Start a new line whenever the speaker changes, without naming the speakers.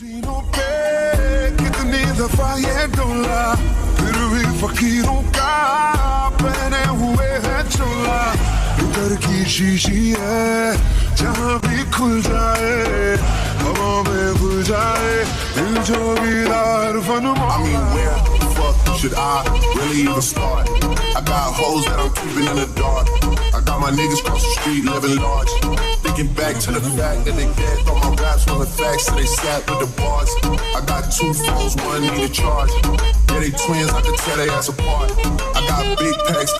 सीनों पे कितनी दफा ये डोला फिर भी फकीरों का पहने हुए है चोला इधर की शीशी है जहाँ भी खुल जाए हवा में घुल जाए दिल जो भी दार fun
I mean, where the fuck should I really even start? I got hoes that I'm keeping in the dark. I got my niggas cross the street living large. Thinking back to the fact that they dead. Thought my raps wasn't facts, so they sat with the bars. I got 2 phones, one need a charge. Yeah, they twins, I can tell they ass apart. I got big packs.